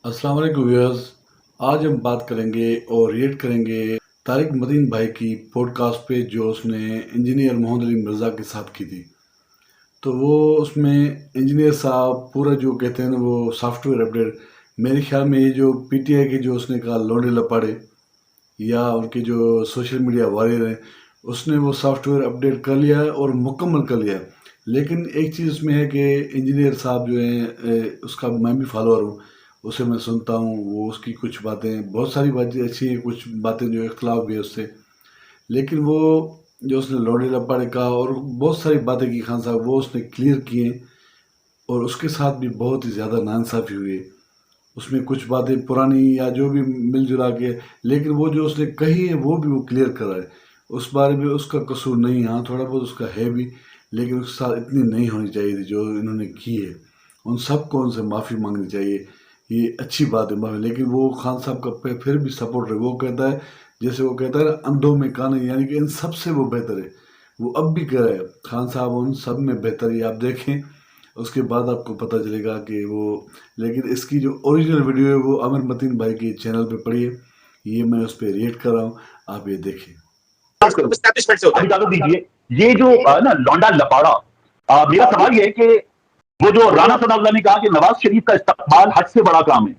अस्सलाम वालेकुम व्यूअर्स। आज हम बात करेंगे और रिएक्ट करेंगे तारिक मदीन भाई की पॉडकास्ट पे जो उसने इंजीनियर मोहम्मद अली मिर्ज़ा के साथ की थी। तो वो उसमें इंजीनियर साहब पूरा जो कहते हैं ना वो सॉफ्टवेयर अपडेट, मेरे ख्याल में ये जो पीटीआई के जो उसने कहा लौंडे लपाड़े या उनके जो सोशल मीडिया वॉरियर हैं, उसने वो सॉफ्टवेयर अपडेट कर लिया है और मुकम्मल कर लिया है। लेकिन एक चीज़ उसमें है कि इंजीनियर साहब जो हैं उसका मैं भी फॉलोअर हूँ, उसे मैं सुनता हूँ, वो उसकी कुछ बातें बहुत सारी बातें अच्छी हैं, कुछ बातें जो इख्तलाफ भी है उससे। लेकिन वो जो उसने लौंडे लपाड़े कहा और बहुत सारी बातें की खान साहब, वो उसने क्लियर किए और उसके साथ भी बहुत ही ज़्यादा नाइंसाफ़ी हुई है। उसमें कुछ बातें पुरानी या जो भी मिल-जुला के, लेकिन वो जो उसने कही है वो भी वो क्लियर करा है। उस बारे में उसका कसूर नहीं है, हाँ, थोड़ा बहुत उसका है भी, लेकिन उसके साथ इतनी नहीं होनी चाहिए थी जो इन्होंने की है। उन सबको उनसे माफ़ी माँगनी चाहिए, ये अच्छी बात है माफ़ी, लेकिन वो खान साहब का पे फिर भी सपोर्टर है। वो कहता है, जैसे वो कहता है ना, अंधों में कान है, यानी कि इन सब से वो बेहतर है। वो अब भी कह रहा है, खान साहब उन सब में बेहतर है, आप देखें उसके बाद आपको पता चलेगा कि वो। लेकिन इसकी जो ओरिजिनल वीडियो है वो आमिर मतीन भाई के चैनल पे पड़ी है, ये मैं उस पर रिएक्ट कर रहा हूँ, आप ये देखें। एस्टैब्लिशमेंट से होता है। इजाजत दीजिए, ये जो ना लौंडा लपाड़ा, मेरा सवाल ये है कि वो जो राणा सनाउल्लाह ने कहा कि नवाज शरीफ का इस्तकबाल हद से बड़ा काम है,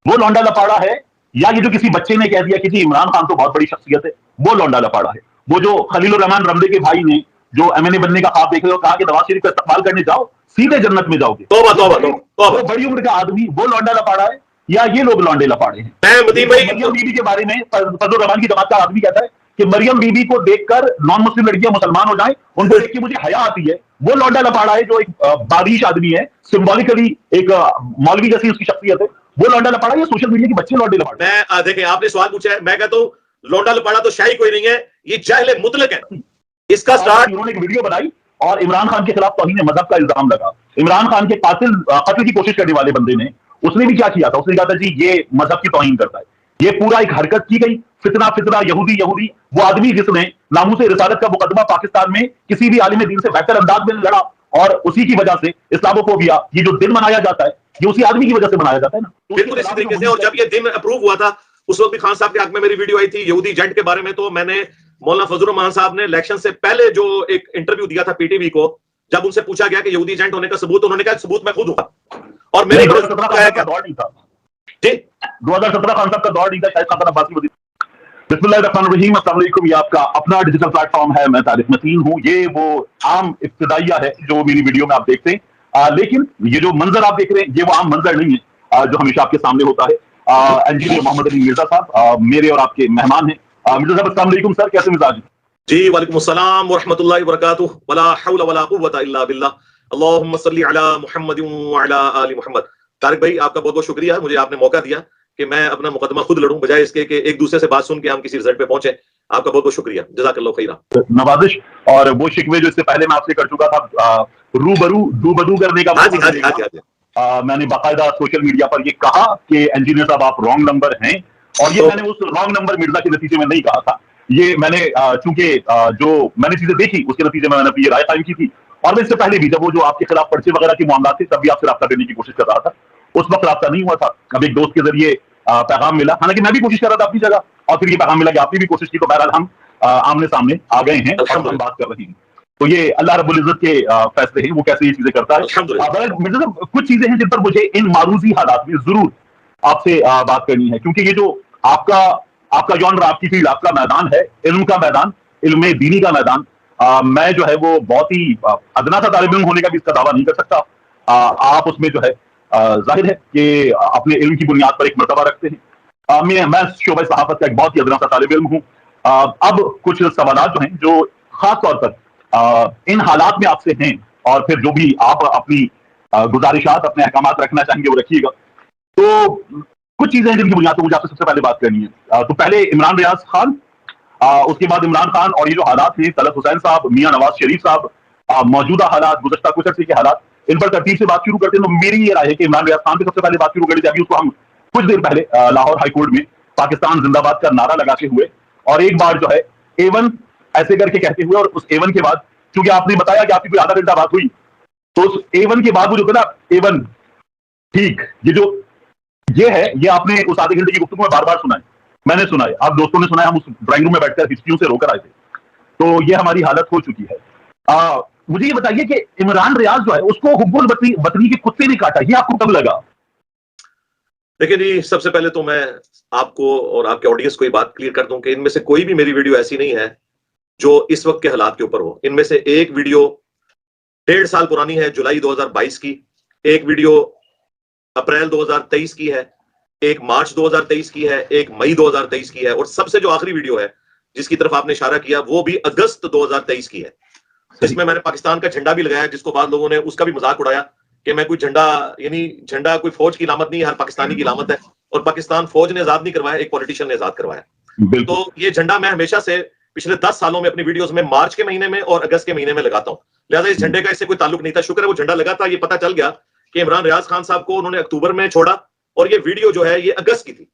वो लौंडा लपाड़ा है, या ये जो किसी बच्चे ने कह दिया कि जी इमरान खान तो बहुत बड़ी शख्सियत है, वो लौंडा लपाड़ा है? वो जो खलीलुर रहमान रमदे के भाई ने जो एमएनए बनने का ख्वाब देख रहे हो, कहा कि नवाज शरीफ का इस्तकबाल करने जाओ, सीधे जन्नत में जाओगे। तौबा तौबा तौबा। वो बड़ी उम्र का आदमी, वो लौंडा लपाड़ा है या ये लोग लौंडे लपाड़े हैं? मैं मदीन भाई मरियम बीबी के बारे में फजलुर रहमान की जमात का आदमी कहता है कि मरियम बीबी को देखकर नॉन मुस्लिम लड़कियां मुसलमान हो जाएं, उनको देख के मुझे हया आती है। वो लौंडा लपाड़ा है जो एक बारिश आदमी है, सिंबॉलिकली एक मौलवी जैसी उसकी शख्सियत है। वो लौंडा लपाड़ा या सोशल मीडिया के बच्चे लौंडे लपाड़ा? मैं देखें, आपने सवाल पूछा है, मैं कहता हूं लौंडा लपाड़ा तो शाही कोई नहीं है, ये जाहिल मुतलक है। इसका स्टार्ट उन्होंने एक वीडियो बनाई और इमरान खान के खिलाफ तौहीन मजहब का इल्जाम लगा। इमरान खान के कत्ल की कोशिश करने वाले बंदे ने, उसने भी क्या किया था, उसने कहा था जी ये मजहब की तौहीन करता है। ये पूरा एक हरकत की गई, फितना फितना यहूदी यहूदी। वो आदमी जिसने नामूसे रिसालत का मुकदमा पाकिस्तान में किसी भी आलिम दीन से बेहतर अंदाज में लड़ा, और उसी की वजह से इस्लामोफोबिया, ये जो दिन मनाया जाता है, ये उसी आदमी की वजह से मनाया जाता है ना। बिल्कुल इसी तरीके से। और जब ये दिन अप्रूव हुआ था, उस वक्त भी खान साहब के हक में मेरी वीडियो आई थी यहूदी एजेंट के बारे में। तो मैंने मौलाना फजलुर रहमान साहब ने इलेक्शन से पहले जो एक इंटरव्यू दिया था पीटीवी को, जब उनसे पूछा गया कि यहूदी एजेंट होने का सबूत, उन्होंने कहा सबूत मैं खुद हूं। और मेरे 2017 का दौर नहीं था, ठीक, 2017 खान साहब का दौर नहीं था, शायद खान अब्बासी वजीर। बिस्मिल्लाहिर्रहमानिर्रहीम, अस्सलाम वालेकुम। ये आपका अपना डिजिटल प्लेटफॉर्म है, मैं तारिक मतीन हूँ। ये वो आम इब्तिदाइया है जो मेरी वीडियो में आप देखते हैं, लेकिन ये जो मंजर आप देख रहे हैं, ये वो आम मंजर नहीं है जो हमेशा आपके सामने होता है। इंजीनियर मोहम्मद अली मिर्जा साहब मेरे और आपके मेहमान हैं। मिर्जा साहब अस्सलाम वालेकुम सर, कैसे मिजाज? जी वालेकुम अस्सलाम व रहमतुल्लाहि व बरकातुहू, वला हौला वला कुव्वता इल्ला बिल्लाह, अल्लाहुम्मा सल्ली अला मुहम्मदिन व अला आलि मुहम्मद। तारिक भाई, आपका बहुत बहुत शुक्रिया, मुझे आपने मौका दिया कि मैं अपना मुकदमा खुद लड़ूं, बजाय इसके कि एक दूसरे से बात सुन के हम किसी रिजल्ट पे पहुंचे। आपका बहुत बहुत शुक्रिया, जज़ाकल्लाहु खैरा। नवाजिश और वो शिकवे जो इससे पहले मैं आपसे कर चुका था, रूबरू डूबदू करने का। हाँ जी, हाँ जी, हाँ जी, हाँ जी। मैंने बाकायदा सोशल मीडिया पर ये कहा कि इंजीनियर साहब आप रॉन्ग नंबर हैं, और ये मैंने उस रॉन्ग नंबर मिर्जा के नतीजे में नहीं कहा था। ये मैंने चूंकि जो मैंने चीजें देखी उसके नतीजे में मैंने अपनी राय कायम की थी। और मैं इससे पहले भी जब वो जो आपके खिलाफ पर्चे वगैरह के मामला थे, तब भी आपसे रब्ता करने की कोशिश कर रहा था। उस वक्त रब्ता नहीं हुआ था। अब एक दोस्त के जरिए पैगाम मिला, हालांकि मैं भी कोशिश कर रहा था अपनी जगह, और फिर ये पैगाम मिला कि आपने भी कोशिश की, तो बहरहाल हम आमने सामने आ गए हैं और हम बात कर रहे हैं। तो ये अल्लाह रब्बुल इज्जत के फैसले हैं, वो कैसे ये चीजें करता है। मिर्जा साहब, कुछ चीजें हैं जिन पर मुझे इन मारूजी हालात में जरूर आपसे बात करनी है, क्योंकि ये जो आपका आपका जॉनर, आपकी फील्ड, आपका मैदान है, इल्म का मैदान, इल्म दीनी का मैदान। मैं जो है वो बहुत ही अदना सा तालिब इल्म होने का भी इसका दावा नहीं कर सकता। आप उसमें जो है जाहिर है कि अपने इल्म की बुनियाद पर एक मर्तबा रखते हैं। मैं शोबे सहाफत का एक बहुत ही अदना सा तालिब इल्म हूँ। अब कुछ सवाल जो हैं, जो खास तौर पर इन हालात में आपसे हैं, और फिर जो भी आप अपनी गुजारिशात, अपने अहकामात रखना चाहेंगे वो रखिएगा। तो कुछ चीजें हैं जिनकी बुनियाद पर मुझे आपसे सबसे पहले बात करनी है। तो पहले इमरान रियाज खान, उसके बाद इमरान खान, और ये जो हालात हैं, तलत हुसैन साहब, मियां नवाज शरीफ साहब, मौजूदा हालात, गुज़श्ता कुछ अर्से के हालात, इन पर तरतीब से बात शुरू करते हैं। तो मेरी ये राय है कि इमरान रियाज खान पे सबसे पहले बात शुरू करनी चाहिए। उसको हम कुछ देर पहले लाहौर हाईकोर्ट में पाकिस्तान जिंदाबाद का नारा लगाते हुए, और एक बार जो है एवन ऐसे करके कहते हुए, और उस एवन के बाद, क्योंकि आपने बताया कि आपकी कोई आधा घंटा बात हुई, तो उस एवन के बाद वो जो था ना, एवन ठीक, ये जो ये है, ये आपने उस आधे घंटे की गुफ्तगू में बार बार सुना है, मैंने सुना है, आप दोस्तों ने सुना है, हम उस ड्राइंग रूम में बैठकर हिस्ट्रियों से रोकर आए थे। तो ये हमारी हालत हो चुकी है। मुझे ये बताइए कि इमरान रियाज जो है उसको हुब्बुल बतनी के कुत्ते ने काटा, ये आपको कब लगा? देखिए जी, सबसे पहले तो मैं आपको और आपके ऑडियंस को ये बात क्लियर कर दूं कि इनमें से कोई भी मेरी वीडियो ऐसी नहीं है जो इस वक्त के हालात के ऊपर हो। इनमें से एक वीडियो 1.5 साल पुरानी है, जुलाई 2022 की, एक वीडियो अप्रैल 2023 की है, एक मार्च 2023 की है, एक मई 2023 की है, और सबसे जो आखिरी वीडियो है जिसकी तरफ आपने इशारा किया वो भी अगस्त 2023 की है, जिसमें मैंने पाकिस्तान का झंडा भी लगाया, जिसको बाद लोगों ने उसका भी मजाक उड़ाया कि मैं कोई झंडा, यानी झंडा कोई फौज की इलामत नहीं है, हर पाकिस्तानी की इलामत है, और पाकिस्तान फौज ने आजाद नहीं करवाया, एक पॉलिटिशियन ने आजाद करवाया। तो ये झंडा मैं हमेशा से पिछले 10 सालों में अपनी वीडियोस में मार्च के महीने में और अगस्त के महीने में लगाता हूं, लिहाजा इस झंडे का इससे कोई ताल्लुक नहीं था। शुक्र है वो झंडा लगा था। ये पता चल गया कि इमरान रियाज खान साहब को उन्होंने अक्टूबर में छोड़ा और ये वीडियो जो है ये अगस्त की थी,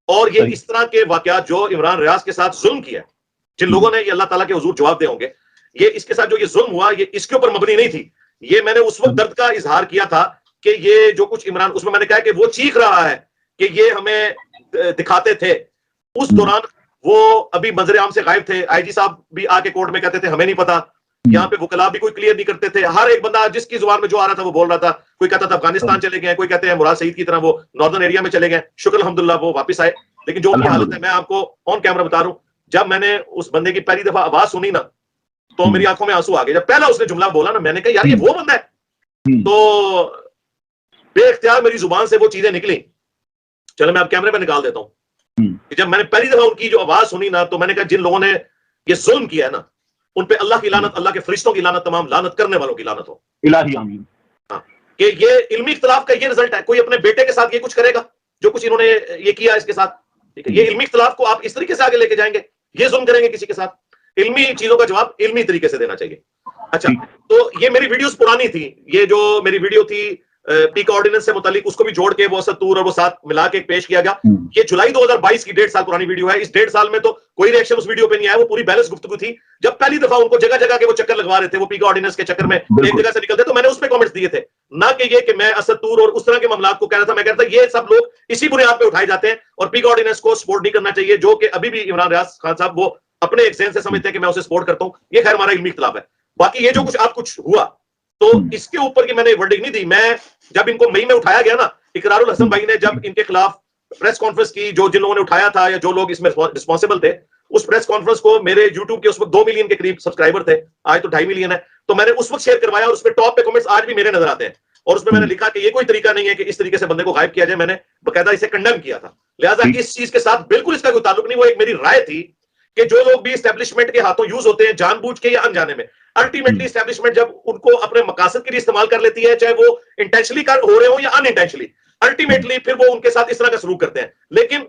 और ये इस तरह के वाकयात जो इमरान रियाज के साथ जुल्म किया, जिन लोगों ने ये अल्लाह ताला के हुजूर जवाब दे होंगे, ये इसके साथ जो ये जुल्म हुआ ये इसके ऊपर मबनी नहीं थी। ये मैंने उस वक्त दर्द का इजहार किया था कि ये जो कुछ इमरान, उसमें मैंने कहा कि वो चीख रहा है कि ये हमें दिखाते थे, उस दौरान वो अभी मंजर आम से गायब थे। आईजी साहब भी आके कोर्ट में कहते थे हमें नहीं पता, यहाँ पे वकला भी कोई क्लियर नहीं करते थे, हर एक बंदा जिसकी जुबान में जो आ रहा था वो बोल रहा था। कोई कहता था अफगानिस्तान चले गए, कोई कहते हैं मुराद सईद की तरह वो नॉर्दर्न एरिया में चले गए, शुक्र अल्हम्दुलिल्लाह वो वापस आए। लेकिन जो उनकी हालत है, मैं आपको ऑन कैमरा बता रहा हूं, जब मैंने उस बंदे की पहली दफा आवाज सुनी ना तो मेरी आंखों में आंसू आ गए। जब पहला उसने जुमला बोला ना, मैंने कहा यार ये वो बंदा है, तो बेख्तियार मेरी जुबान से वो चीजें निकली। चलो मैं आप कैमरे पे निकाल देता हूं कि जब मैंने पहली दफा उनकी जो आवाज सुनी ना, तो मैंने कहा जिन लोगों ने ये जुल्म किया है ना, उन पे अल्लाह की लानत, अल्लाह के फरिश्तों की लानत, तमाम लानत करने वालों की लानत हो। इलाही आमीन। हाँ, कि ये इल्मी इख्तिलाफ का ये रिजल्ट है। कोई अपने बेटे के साथ ये कुछ करेगा जो कुछ इन्होंने ये किया इसके साथ, ठीक है? ये इल्मी इख्तिलाफ को आप इस तरीके से आगे लेके जाएंगे, ये जुल्म करेंगे किसी के साथ। इल्मी चीजों का जवाब इल्मी तरीके से देना चाहिए। अच्छा, तो ये मेरी वीडियोस पुरानी थी, ये जो मेरी वीडियो थी पीका ऑर्डिनेंस से मुतालिक, उसको भी जोड़ के वो सत्तूर और वो साथ मिला के पेश किया गया। ये जुलाई 2022 की 1.5 साल पुरानी वीडियो है। इस 1.5 साल में तो कोई रिएक्शन उस वीडियो पे नहीं आया, वो पूरी बैलेंस गुफ्तगू थी। जब पहली दफा उनको जगह जगह के वो चक्कर लगवा रहे थे, वो पीका ऑर्डिनेंस के चक्कर में एक जगह से निकलते, तो मैंने उस पर कमेंट्स दिए थे, ना कि ये कि मैं असतूर और उस तरह के मामलात को कह रहा था। मैं कहता था ये सब लोग इसी बुनियाद पे उठाए जाते हैं और पीका ऑर्डिनेंस को सपोर्ट नहीं करना चाहिए, जो कि अभी भी इमरान रियाज खान साहब वो अपने एक जहन से समझते हैं कि मैं उसे सपोर्ट करता हूं। ये खैर हमारा इल्मी इख्तिलाफ है। बाकी ये जो कुछ आप कुछ हुआ, तो इसके ऊपर की मैंने वर्डिंग नहीं दी। मैं जब इनको मई में उठाया गया ना, इकरारुल हसन भाई ने जब इनके खिलाफ प्रेस कॉन्फ्रेंस की, जो जिन लोगों ने उठाया था या जो लोग इसमें रिस्पॉन्सिबल थे, उस प्रेस कॉन्फ्रेंस को मेरे यूट्यूब के उस वक्त 2 मिलियन के करीब सब्सक्राइबर थे, आज तो 2.5 मिलियन है, तो मैंने उस वक्त शेयर करवाया और उसमें टॉप पे कमेंट्स आज भी मेरे नजर आते हैं। और उसमें मैंने लिखा कि ये कोई तरीका नहीं है कि इस तरीके से बंदे को गायब किया जाए, मैंने बकायदा इसे कंडेम किया था। लिहाजा इस चीज के साथ बिल्कुल इसका कोई ताल्लुक नहीं, वो एक मेरी राय थी कि जो लोग भी एस्टेब्लिशमेंट के हाथों यूज होते हैं जानबूझ के या अनजाने में, अल्टीमेटली एस्टेब्लिशमेंट जब उनको अपने मकासद के लिए इस्तेमाल कर लेती है, चाहे वो इंटेंशनली कर हो रहे हो या अनइंटेंशनली, अल्टीमेटली फिर वो उनके साथ इस तरह का सलूक करते हैं। लेकिन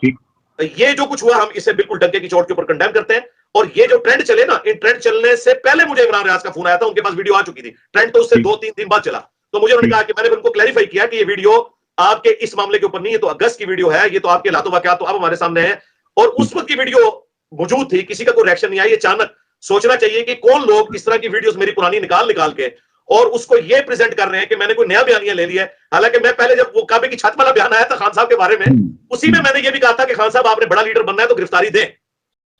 ये जो कुछ हुआ हम इसे बिल्कुल डंके की चोट के ऊपर कंडेम करते हैं। और ये जो ट्रेंड चले ना, इन ट्रेंड चलने से पहले मुझे इमरान रियाज का फोन आया था, उनके पास वीडियो आ चुकी थी, ट्रेंड तो उससे 2-3 दिन बाद चला। तो मुझे उन्होंने कहा कि मैंने उनको क्लैरिफाई किया कि ये वीडियो आपके इस मामले के ऊपर नहीं है, तो अगस्त की वीडियो है, ये तो आपके लातो वाकयात तो अब हमारे सामने है। और उस वक्त की वीडियो मौजूद थी, किसी का कोई रिएक्शन नहीं आया। अचानक सोचना चाहिए कि कौन लोग इस तरह की वीडियोस मेरी पुरानी निकाल के और उसको ये प्रेजेंट कर रहे हैं कि मैंने कोई नया बयानिया ले लिया है। हालांकि मैं पहले जब वो काबे की छत वाला बयान आया था खान साहब के बारे में, उसी में मैंने ये भी कहा था कि खान साहब आपने बड़ा लीडर बनना है तो गिरफ्तारी दें,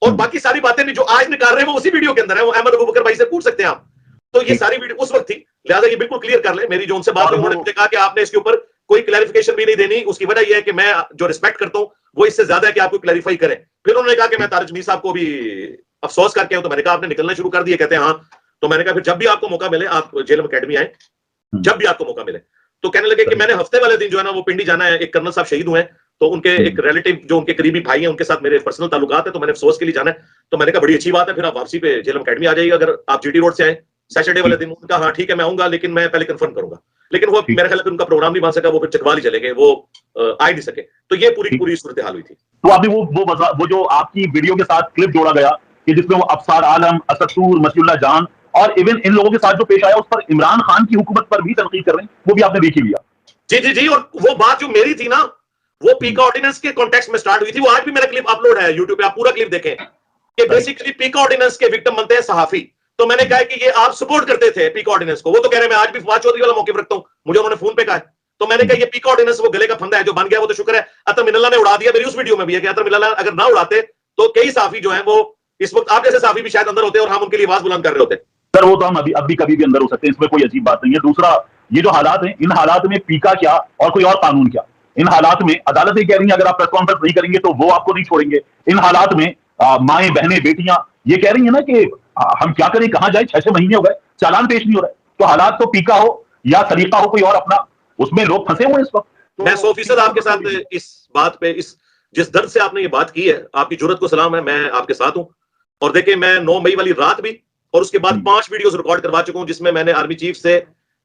और बाकी सारी बातें भी जो आज निकाल रहे हैं वो उसी वीडियो के अंदर है, वो अहमद अबू बकर भाई से पूछ सकते हैं आप। तो ये सारी वीडियो उस वक्त थी, लिहाजा ये बिल्कुल क्लियर कर ले। मेरी जो उनसे बात हुई, उन्होंने मुझे कहा कि आपने इसके ऊपर कोई क्लैरिफिकेशन भी नहीं देनी। उसकी वजह यह है कि मैं जो रिस्पेक्ट करता हूं वो इससे ज्यादा है कि आपको क्लैरिफाई करें। फिर उन्होंने कहा कि मैं तारिक जमीर साहब को भी अफसोस करके हूं, तो मैंने कहा आपने निकलना शुरू कर दिया, कहते हैं हाँ। तो मैंने कहा फिर जब भी आपको मौका मिले आप जेलम अकेडमी आए, जब भी आपको मौका मिले। तो कहने लगे कि मैंने हफ्ते वाले दिन जो है ना वो पिंडी जाना है, एक कर्नल साहब शहीद हुए हैं, तो उनके एक रिलेटिव जो उनके करीबी भाई हैं उनके साथ मेरे पर्सनल ताल्लुकात है, तो मैंने अफसोस के लिए जाना है। तो मैंने कहा बड़ी अच्छी बात है, फिर आप वापसी पे जेलम अकेडमी आ जाइएगा अगर आप जीटी रोड से आए सैटरडे वाले दिन। उनका हाँ ठीक है मैं आऊंगा, लेकिन मैं पहले कंफर्म करूंगा। लेकिन वो मेरे ख्याल में उनका प्रोग्राम नहीं बन सका, वो फिर चकवाली चले गए, वो आ नहीं सके। तो ये पूरी सूरत हाल हुई थी। तो अभी वो जो आपकी वीडियो के साथ क्लिप जोड़ा गया कि जिसमें वो अफसार आलम, असदूर, मसीउल्लाह जान और इवन इन लोगों के साथ जो पेश आया, उस पर इमरान खान की हुकूमत पर भी तनकीद कर रहे हैं, वो भी आपने देख ही लिया। जी जी जी। और वो बात जो मेरी थी ना, वो पीका ऑर्डिनेंस के कॉन्टेक्स्ट में स्टार्ट हुई थी। वो आज भी मेरा क्लिप अपलोड है यूट्यूब पे, आप पूरा क्लिप देखें कि बेसिकली पीका ऑर्डिनेंस के विक्टिम बनते हैं सहाफी। तो मैंने कहा कि ये आप सपोर्ट करते थे पीका ऑर्डिनेंस को, वो तो कह रहे हैं मैं आज भी फवाद चौधरी वाला मौके रखता हूं, मुझे उन्होंने फोन पे कहा। तो मैंने कहा ये पीका ऑर्डिनेंस वो गले का फंदा है जो बन गया, वो तो शुक्र है अतर मिनल्ला ने उड़ा दिया। मेरी उस वीडियो में भी है कि अतर मिनल्ला अगर ना उड़ाते तो कई साफी जो है वो इस वक्त आप जैसे साफी भी शायद अंदर होते और हम उनके लिए आवाज बुलंद कर रहे होते। सर वो तो हम अभी अभी कभी भी अंदर हो सकते हैं, इसमें कोई अजीब बात नहीं है। दूसरा, ये जो हालात हैं, इन हालात में पीका क्या और कोई और कानून क्या? इन हालात में अदालतें कह रही हैं अगर आप प्रेस कॉन्फ्रेंस नहीं करेंगे तो वो आपको नहीं छोड़ेंगे। इन हालात में माएं बहनें बेटियां ये कह रही है ना कि हम क्या करें, कहां जाए, 6-6 महीने हो गए, चालान पेश नहीं हो रहा है। तो हालात तो पीका हो या सलीका हो कोई और अपना, उसमें लोग फंसे हुए हैं इस वक्त। तो मैं 100% आपके साथ इस बात पे, इस जिस दर्द से आपने ये बात की है, आपकी जुर्रत को सलाम है, मैं आपके साथ हूं। और देखिए मैं 9 मई वाली रात भी और उसके बाद 5 वीडियोस रिकॉर्ड करवा चुका हूं जिसमें मैंने आर्मी चीफ से,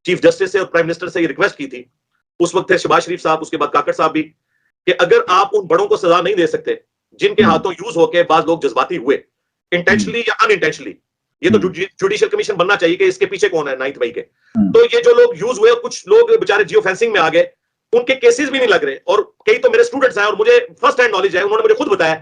चीफ जस्टिस से और प्राइम मिनिस्टर से ये रिक्वेस्ट की थी। उस वक्त थे शहबाज शरीफ साहब, उसके बाद काकड़ साहब भी, कि अगर आप उन बड़ों को सजा नहीं दे सकते जिनके हाथों यूज होकर बाज लोग जज्बाती हुए, इंटेंशनली या अनइंटेंशनली, ये तो जुडिशियल कमीशन बनना चाहिए कि इसके पीछे कौन है 9 मई के। तो ये जो लोग यूज हुए, कुछ लोग बेचारे जियो फेंसिंग में आ गए, उनके केसेस भी नहीं लग रहे। और कई तो मेरे स्टूडेंट्स हैं और मुझे फर्स्ट हैंड नॉलेज है, उन्होंने मुझे खुद बताया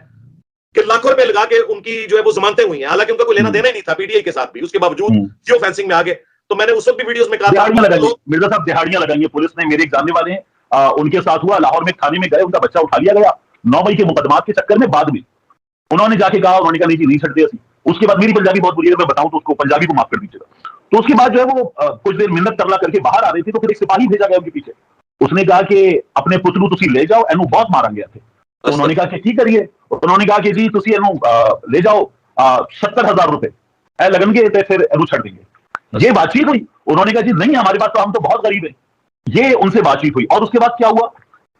कि लाखों रुपए लगा के उनकी जो है वो जमानतें हुई हैं, हालांकि उनका कोई लेना देना ही नहीं था पीटीआई के साथ भी, उसके बावजूद जियो फेंसिंग में आ गए। तो मैंने उस वक्त भी वीडियोस में कहा था मिर्जा साहब दिहाड़ियां लगाई पुलिस ने, मेरे एक जानने वाले हैं, उनके साथ हुआ, लाहौर में थाने में गए, उनका बच्चा उठा लिया गया 9 मई के मुकदमात के चक्कर में। बाद में उन्होंने जाके कहा, उन्होंने कहा नहीं जी नहीं छट दिया। उसके बाद मेरी पंजाबी बहुत बुरी है, मैं बताऊं तो उसको पंजाबी को माफ कर दीजिएगा। तो उसके बाद जो है वो कुछ देर मिन्नत तरला करके बाहर आ रही थी, तो फिर एक सिपाही भेजा गया उनके पीछे। उसने कहा कि अपने पुत्र तुसी ले जाओ, एनू बहुत मारा गया थे। तो उन्होंने कहा कि ठीक करिए। उन्होंने कहा कि जी तुसी एनू ले जाओ 70,000 रुपए ए लगन के, फिर एनू छड़ देंगे। ये बातचीत हुई। उन्होंने कहा जी नहीं हमारे पास तो, हम तो बहुत गरीब है। ये उनसे बातचीत हुई। और उसके बाद क्या हुआ,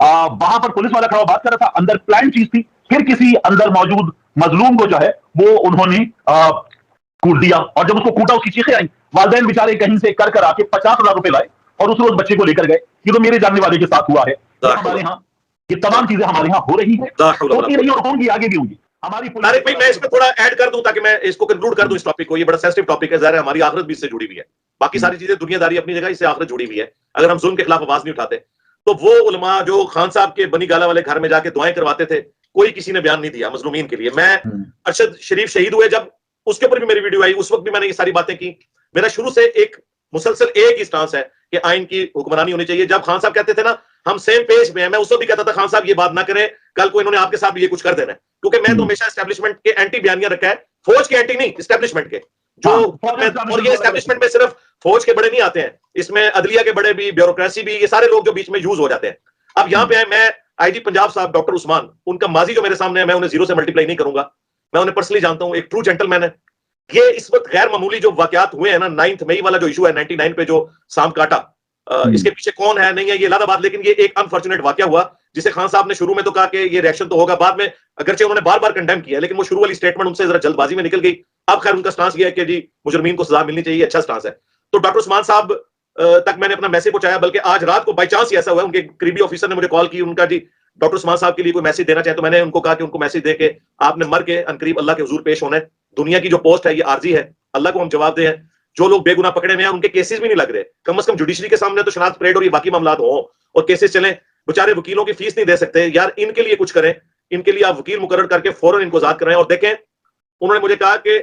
वहां पर पुलिस वाला खड़ा बात कर रहा था, अंदर प्लान चीज थी, फिर किसी अंदर मौजूद मजलूम को जो है वो उन्होंने कूट दिया। और जब उसको कूटा उसकी चीखें आई, वालिदैन बेचारे कहीं से कर आके 50,000 रुपए लाए और उस रोज बच्चे को लेकर गए। ये तो मेरे जानने वाले के साथ हुआ है। हमारे यहाँ ये तमाम चीजें हमारे यहाँ हो रही है, होती रही और होंगी, आगे भी होंगी। हमारी तारिक भाई मैं इसमें थोड़ा ऐड कर दूं ताकि मैं इसको कंक्लूड कर दूं इस टॉपिक को। ये बड़ा सेंसिटिव टॉपिक है, ज़ाहिर है हमारी आखिरत भी इससे जुड़ी हुई है। बाकी सारी चीजें दुनियादारी अपनी जगह, इससे आखिरत जुड़ी हुई है। अगर हम जुल्म के खिलाफ आवाज नहीं उठाते तो वो उलमा जो खान साहब के बनी गाला वाले घर में जाके दुआएं करवाते थे, कोई किसी ने बयान नहीं दिया मजलूमीन के लिए। मैं अरशद शरीफ शहीद हुए जब, उसके ऊपर भी मेरी वीडियो आई, उस वक्त भी मैंने ये सारी बातें की। मेरा शुरू से एक मुसलसल एक ही स्टांस है कि आइन की हुक्मरानी होनी चाहिए। जब खान साहब कहते थे ना हम सेम पेज में हैं, मैं उस वक्त भी कहता था खान साहब ये बात ना करें, कल को इन्होंने आपके साथ भी ये कुछ कर देना है। क्योंकि मैं तो हमेशा एस्टेब्लिशमेंट के एंटी बयानियां रखा है, फौज के एंटी नहीं, एस्टेब्लिशमें के जो। और ये एस्टेब्लिशमेंट में सिर्फ फौज के बड़े नहीं आते हैं, इसमें अदलिया के बड़े भी, ब्यूरोक्रेसी भी, ये सारे लोग जो बीच में यूज हो जाते हैं। अब यहाँ पे है, मैं आईजी पंजाब साहब डॉक्टर उस्मान, उनका माजी जो मेरे सामने है, मैं उन्हें 0 से मल्टीप्लाई नहीं करूंगा, मैं उन्हें पर्सनली जानता हूं, एक ट्रू जेंटलमैन है। ये इस वक्त गैर मामूली जो वाकयात हुए हैं ना, 9 मई वाला जो इशू है 99 पे जो सांप काटा, इसके पीछे कौन है नहीं है ये अलग बात, लेकिन ये एक अनफॉर्चुनेट वाकया हुआ जिसे खान साहब ने शुरू में तो कहा कि ये रिएक्शन तो होगा, बाद में अगरचे उन्होंने बार बार कंडेम किया, लेकिन वो शुरू वाली स्टेटमेंट उनसे जरा जल्दबाजी में निकल गई। अब खैर उनका स्टांस ये है कि जी मुजरिमीन को सजा मिलनी चाहिए, अच्छा स्टांस है। तो डॉक्टर उस्मान साहब तक मैंने अपना मैसेज पहुंचाया, बल्कि आज रात को बाई चांस ऐसा हुआ, उनके करीबी ऑफिसर ने मुझे कॉल की, उनका जी डॉक्टर उस्मान साहब के लिए कोई मैसेज देना चाहे, तो मैंने उनको कहा कि उनको मैसेज दे के आपने मर के अनकरीब अल्लाह के हुजूर पेश होना है। दुनिया की जो पोस्ट है ये आर्जी है, अल्लाह को हम जवाब दे हैं। जो लोग बेगुनाह पकड़े हुए हैं उनके केसेस भी नहीं लग रहे, कम से कम जुडिशरी के सामने तो शनाख्त परेड और ये बाकी मामला हो और केसेस चलें। बेचारे वकीलों की फीस नहीं दे सकते यार, इनके लिए कुछ करें, इनके लिए आप वकील मुकर्रर करके फौरन इनको आजाद कराएं। और देखें उन्होंने मुझे कहा कि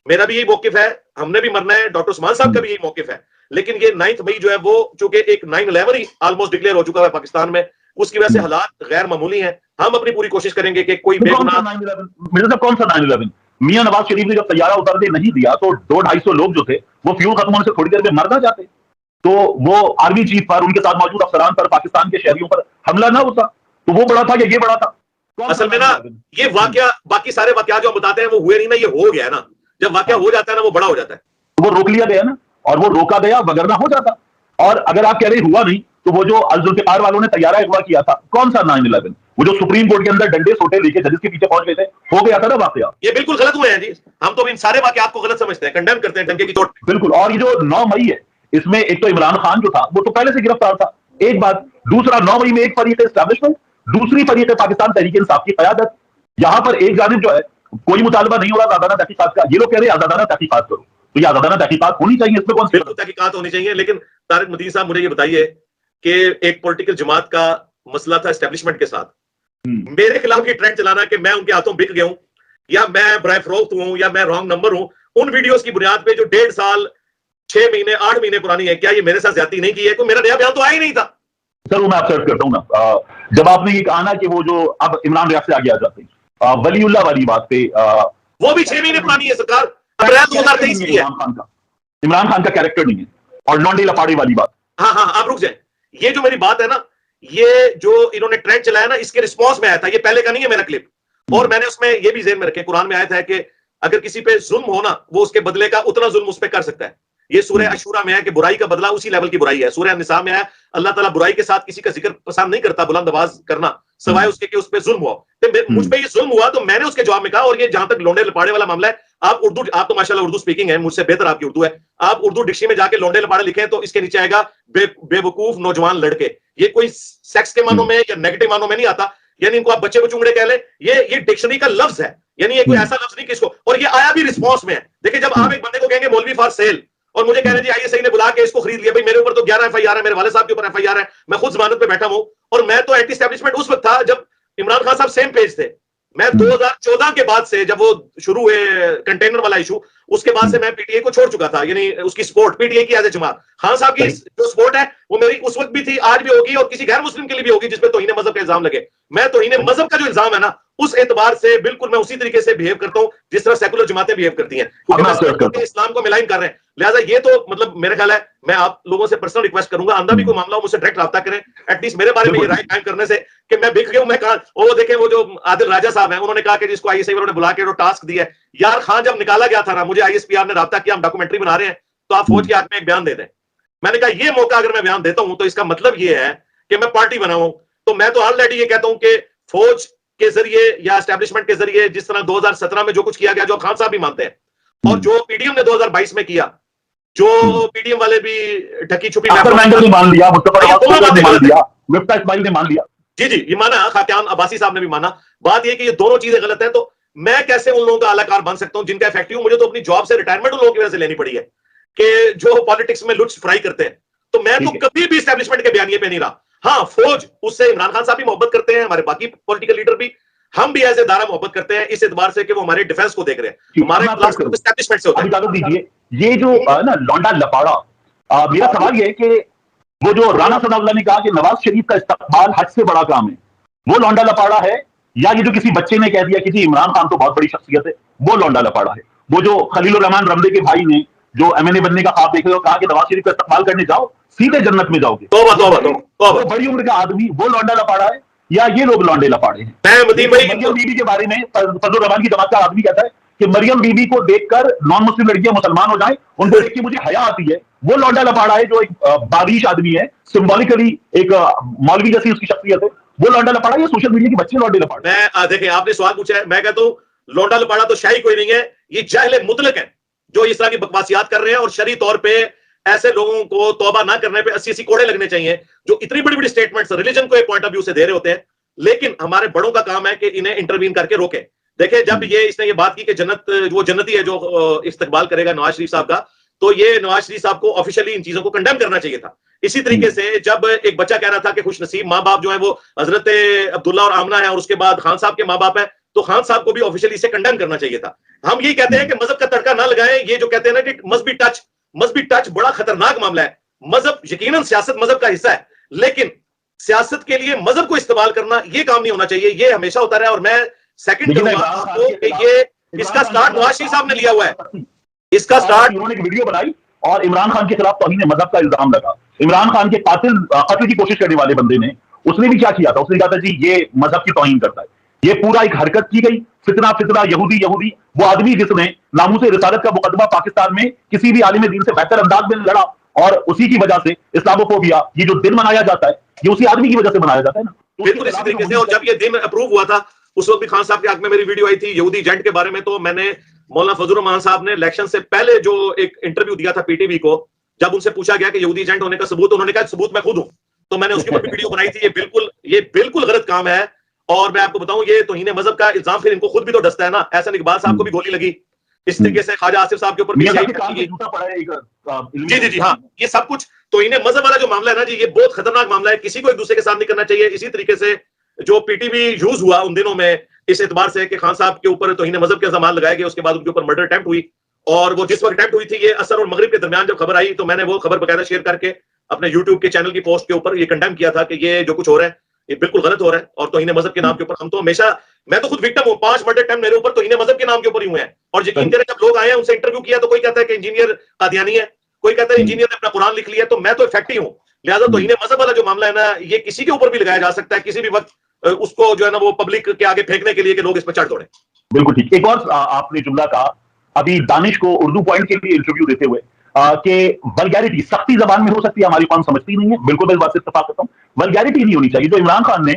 मेरा भी यही मौकिफ है, हमने भी मरना है, डॉक्टर उस्मान साहब का भी यही मौकिफ है, लेकिन ये 9 मई जो है वो चूंकि एक 9/11 ही ऑलमोस्ट डिक्लेयर हो चुका है पाकिस्तान में, उसकी वजह से हालात गैर मामूली हैं। हम अपनी पूरी कोशिश करेंगे कि कोई बेगुनाह। मेरे साहब कौन सा 9/11? मियां नवाज शरीफ ने जब तैयारा उतरने नहीं दिया तो 200-250 लोग जो थे वो फ्यूल खत्म होने से थोड़ी देर में मर ना जाते, तो वो आर्मी चीफ पर, उनके साथ मौजूद अफसरान पर, पाकिस्तान के शहरियों पर हमला ना होता, तो वो बड़ा था या ये बड़ा था? असल में ना ये वाकया, बाकी सारे वाकया जो हम बताते हैं वो हुए नहीं ना, ये हो गया ना। जब वाकया हो जाता है ना वो बड़ा हो जाता है, वो रोक लिया गया ना, और वो रोका गया वगरना हो जाता। और अगर आप कह रहे हुआ नहीं, तो वो जो अल-जुल्फिकार वालों ने तैयारा अगवा किया था, कौन सा 9/11? वो जो सुप्रीम कोर्ट के अंदर डंडे सोटे लेके जजेस के पीछे पहुंच गए थे, हो गया था ना वाकया। ये बिल्कुल गलत हुए हैं जी, हम तो इन सारे वाकयात को गलत समझते हैं, कंडेम करते हैं डंके की चोट। बिल्कुल। और ये जो 9 मई है, इसमें एक तो इमरान खान जो था वो तो पहले से गिरफ्तार था, एक बात। दूसरा, 9 मई में एक फरीक एस्टैब्लिशमेंट, दूसरी फरीक पाकिस्तान तहरीक इंसाफ की क़यादत। यहां पर एक जानिब जो है कोई मुतालबा नहीं हो रहा आज़ादाना तहकीकात का, ये लोग कह रहे हैं आज़ादाना तहकीकात करो, तो ये आज़ादाना तहकीकात होनी चाहिए, इसमें कौन सी तहकीकात होनी चाहिए। लेकिन तारिक मदीन साहब मुझे ये बताइए कि एक पॉलिटिकल जमात का मसला था एस्टेब्लिशमेंट के साथ, मेरे खिलाफ ये ट्रेंड चलाना कि मैं उनके हाथों बिक गया हूं या मैं बराए फरोख्त हूं या मैं रॉन्ग नंबर हूं, उन वीडियोस की बुनियाद पे जो 1.5 साल 6 महीने 8 महीने पुरानी है, क्या ये मेरे साथ ज्यादती नहीं की है? कोई मेरा नया बयान तो आया ही नहीं था, सर वो मैं आपसे अर्ज करता हूँ ना, जब आपने ये कहा ना कि वो जो अब इमरान रियाज से आगे आ जाते हैं, वलीउल्लाह वाली बात पे, वो भी 6 महीने पुरानी है सरकार, अप्रैल 2023 की है। इमरान खान का कैरेक्टर नहीं है। और लौंडे लपाड़ी वाली बात, हाँ हाँ, आप रुक जाए, ये जो मेरी बात है ना, ये जो इन्होंने ट्रेंड चलाया ना, इसके रिस्पॉन्स में आया था, ये पहले का नहीं है मेरा क्लिप। और मैंने उसमें ये भी ज़हन में रखे, कुरान में आया था कि अगर किसी पे जुल्म हो ना, वो उसके बदले का उतना जुल्म उस पर कर सकता है। ये सूरह अशूरा में है कि बुराई का बदला उसी लेवल की बुराई है। सूरह निसा में है अल्लाह ताला बुराई के साथ किसी का जिक्र पसंद नहीं करता, बुलंद आवाज करना, सवाए उसके कि उस पर जुल्म हुआ। तो मुझ पे ये जुल्म हुआ, तो मैंने उसके जवाब में कहा, और ये जहां तक लोंडे लपाड़े वाला मामला है, आप उर्दू, आप तो माशाल्लाह उर्दू स्पीकिंग है, मुझसे बेहतर आपकी उर्दू है, आप उर्दू डिक्शनरी में जाके लोंडे लपाड़े लिखें तो इसके नीचे आएगा बेवकूफ नौजवान लड़के। ये कोई सेक्स के मानों में या नेगेटिव मानों में नहीं आता, यानी इनको आप बच्चे बचूंगड़े कह ले, ये डिक्शनरी का लफ्ज है, यानी ये कोई ऐसा लफ्ज नहीं किसको। और ये आया भी रिस्पॉन्स में है। देखिए, जब आप एक बंदे को कहेंगे मौलवी फॉर सेल, और मुझे कह रहे जी आईएसआई ने बुला के इसको खरीद लिया, भाई मेरे ऊपर तो 11 एफआईआर है, मेरे वाले साहब के ऊपर एफआईआर है, मैं खुद जमानत पे बैठा हूं, और मैं तो एंटी एस्टैब्लिशमेंट उस वक्त था जब इमरान खान साहब सेम पेज थे। मैं 2014 के बाद से, जब वो शुरू हुए कंटेनर वाला इशू, उसके बाद से मैं पीटीए को छोड़ चुका था, यानी उसकी सपोर्ट पीटीए की एज ए जमात। खान साहब की जो सपोर्ट है वो मेरी उस वक्त भी थी, आज भी होगी, और किसी गैर मुस्लिम के लिए भी होगी जिसपे तौहीन मजहब का इल्जाम लगे। मैं तौहीन मजहब का जो इल्जाम है ना, उस एतबार से बिल्कुल मैं उसी तरीके से बिहेव करता हूं जिस तरह सेकुलर जमातें बिहेव करती हैं, क्योंकि इस्लाम को मिलाइन कर रहे हैं। लिहाजा ये तो मतलब मेरा ख्याल है, मैं आप लोगों से पर्सनल रिक्वेस्ट करूंगा, आंदा भी कोई मामला हो मुझसे डायरेक्ट रब्ता करें, एटलीस्ट मेरे बारे में ये राय कायम करने से कि मैं बिक गया हूं। मैं कहा, वो देखें, वो जो आदिल राजा साहब हैं, उन्होंने कहा कि जिसको आईएसआई वालों ने बुला के टास्क दिया है, यार खान जब निकाला गया था ना, मुझे आईएसपीआर ने रब्ता किया, हम डॉक्यूमेंट्री बना रहे हैं, तो आप फौज के हक में एक बयान दे दें। मैंने कहा ये मौका अगर मैं बयान देता हूं तो इसका मतलब ये है कि मैं पार्टी बनाऊं। तो मैं तो ऑलरेडी ये कहता हूं कि फौज के जरिए या एस्टैब्लिशमेंट के जरिए, जिस तरह 2017 में जो कुछ किया गया, जो खान साहब भी मानते हैं, और जो पीडीएम ने 2022 में किया, जो पीडीएम वाले भी ढकी छुपी मान लिया, मुस्तफा इस्माइल ने मान लिया, जी जी, ये माना, खाक्यान अब्बासी साहब ने भी माना। बात ये कि ये दोनों चीजें गलत है, तो मैं कैसे उन लोगों का अलाकार बन सकता हूं जिनका इफेक्टिव, मुझे तो अपनी जॉब से रिटायरमेंट उन लोगों की वजह से लेनी पड़ी है कि जो पॉलिटिक्स में लुट्स फ्राई करते हैं। तो मैं तो कभी भी एस्टैब्लिशमेंट के बयानिए पे नहीं रहा। हाँ, फौज, उससे इमरान खान साहब भी मोहब्बत करते हैं, हमारे बाकी पॉलिटिकल लीडर भी, हम भी ऐसे दारा मोहब्बत करते हैं, इस एतबार से कि वो हमारे डिफेंस को देख रहे हैं, हमारे एस्टैब्लिशमेंट से होता है। इजाजत दीजिए, ये जो ना लौंडा लपाड़ा, मेरा सवाल ये है कि वो जो राना सनाउल्लाह ने कहा कि नवाज शरीफ का इस्तकबाल हज से बड़ा काम है, वो लौंडा लपाड़ा है, या ये जो किसी बच्चे ने कह दिया कि जी इमरान खान तो बहुत बड़ी शख्सियत है, वो लौंडा लपाड़ा है? वो जो खलीलुर रहमान रमदे के भाई ने जो एमएनए बनने का ख्वाब देखे और कहा कि नवाज शरीफ का इस्तकबाल करने जाओ, सीधे जन्नत में जाओगे, तो बड़ी उम्र का आदमी, वो लौंडा लपाड़ा है या ये लोग लौंडे लपाड़े हैं? मरियम बीबी के बारे में फजलुर रहमान की जमात का आदमी कहता है कि मरियम बीबी को देखकर नॉन मुस्लिम लड़कियां मुसलमान हो जाएं, उनको देख के मुझे हया आती है। वो लौंडा लपाड़ा है जो एक बारिश आदमी है, सिंबॉलिकली एक मौलवी जैसी उसकी शख्सियत है, वो लौंडा लपाड़ा है या सोशल मीडिया के बच्चे लौंडे लपाड़े? मैं देखिए, आपने सवाल पूछा है, मैं कहता हूं लौंडा लपाड़ा तो शाही कोई नहीं है, ये जाहिल मुतलक है जो इस तरह की बकवासियात कर रहे हैं। और शरई तौर पे ऐसे लोगों को तौबा ना करने पे 80 कोड़े लगने चाहिए जो इतनी बड़ी बड़ी स्टेटमेंट्स रिलीजन को एक पॉइंट ऑफ व्यू से दे रहे होते हैं। लेकिन हमारे बड़ों का काम है कि इन्हें इंटरवीन करके रोके। देखिए, जब इसने ये बात की कि जन्नत, वो जन्नती है जो इस्तकबाल करेगा नवाज शरीफ साहब का, तो ये नवाज शरीफ साहब को ऑफिशियली इन चीजों को कंडेम करना चाहिए था। इसी तरीके से जब एक बच्चा कह रहा था कि खुश नसीब माँ बाप जो है वो हजरत अब्दुल्ला और आमना है, और उसके बाद खान साहब के माँ बाप है, तो खान साहब को भी ऑफिशियली इसे कंडेम करना चाहिए था। हम ये कहते हैं कि मजहब का तड़का ना लगाएं। ये जो कहते हैं ना कि मस्ट बी टच बड़ा खतरनाक मामला है। मजहब, यकीनन सियासत मजहब का हिस्सा है, लेकिन सियासत के लिए मजहब को इस्तेमाल करना ये काम नहीं होना चाहिए। ये हमेशा होता रहा है। और मैं सेकंड करूंगा कि ये इसका स्टार्ट नवाज शरीफ साहब ने लिया हुआ है। इसका स्टार्ट, उन्होंने एक वीडियो बनाई और इमरान खान के खिलाफ तौहीन मजहब का इल्जाम लगा। इमरान खान के कत्ल की कोशिश करने वाले बंदे ने, उसने भी क्या किया था, उसने कहा था जी ये मजहब की तौहीन करता है। ये पूरा एक हरकत की गई, फितना यहूदी। वो आदमी जिसने नामूसे रिसालत का मुकदमा पाकिस्तान में किसी भी आलिम दीन से बेहतर अंदाज में लड़ा, और उसी की वजह से इस्लामोफोबिया, ये जो दिन मनाया जाता है, ये उसी आदमी की वजह से मनाया जाता है ना। बिल्कुल इसी तरीके से। और जब ये दिन अप्रूव हुआ था, उस वक्त भी खान साहब के हक में मेरी वीडियो आई थी यहूदी एजेंट के बारे में। तो मैंने मौलाना फजलुर रहमान साहब ने इलेक्शन से पहले जो एक इंटरव्यू दिया था पीटीवी को, जब उनसे पूछा गया कि यहूदी एजेंट होने का सबूत, उन्होंने कहा सबूत मैं खुद हूं। तो मैंने उसके ऊपर वीडियो बनाई थी। ये बिल्कुल गलत काम है। और मैं आपको बताऊं, ये तौहीन मजहब का इल्जाम फिर इनको खुद भी तो डसता है ना। एहसन इकबाल साहब को भी गोली लगी, इस तरीके से ख्वाजा आसिफ साहब के ऊपर जी, हाँ, ये सब कुछ तौहीन मजहब वाला जो मामला है ना जी, ये बहुत खतरनाक मामला है। किसी को एक दूसरे के साथ नहीं करना चाहिए। इसी तरीके से जो पीटीवी यूज हुआ उन दिनों में, इस एतबार से कि खान साहब के ऊपर तौहीन मजहब के इल्जाम लगाए गए, उसके बाद उनके ऊपर मर्डर अटेम्प्ट हुई। और वो जिस वक्त अटेम्प्ट हुई थी, ये असर और मगरिब के दरमियान जब खबर आई, तो मैंने वो खबर बकायदा शेयर करके अपने यूट्यूब के चैनल की पोस्ट के ऊपर ये कंडेम किया था कि ये जो कुछ हो रहा है ये बिल्कुल गलत हो रहा है और तौहीन मजहब के नाम के ऊपर हम तो हमेशा, मैं तो खुद विक्टिम हूं, 5 मर्डर टाइम मेरे ऊपर तौहीन मजहब के नाम के ऊपर ही हुए हैं। और यकीन करें जब लोग आए हैं उनसे इंटरव्यू किया तो कोई कहता है कि इंजीनियर कादियानी है, कोई कहता है इंजीनियर ने अपना कुरान लिख लिया, तो मैं तो इफेक्टिव हूं। लिहाजा तौहीन मजहब वाला जो मामला है ना, ये किसी के ऊपर भी लगाया जा सकता है किसी भी वक्त उसको जो है ना वो पब्लिक के आगे फेंकने के लिए कि लोग इस पर चढ़ दौड़े। बिल्कुल ठीक। एक और आपने जुमला कहा अभी दानिश को उर्दू पॉइंट के लिए इंटरव्यू देते हुए कि वल्गैरिटी सख्ती जबान में हो सकती है, हमारी कौम समझती नहीं है। बिल्कुल मैं इस बात से इत्तेफाक करता हूं, वल्गैरिटी नहीं होनी चाहिए। जो इमरान खान ने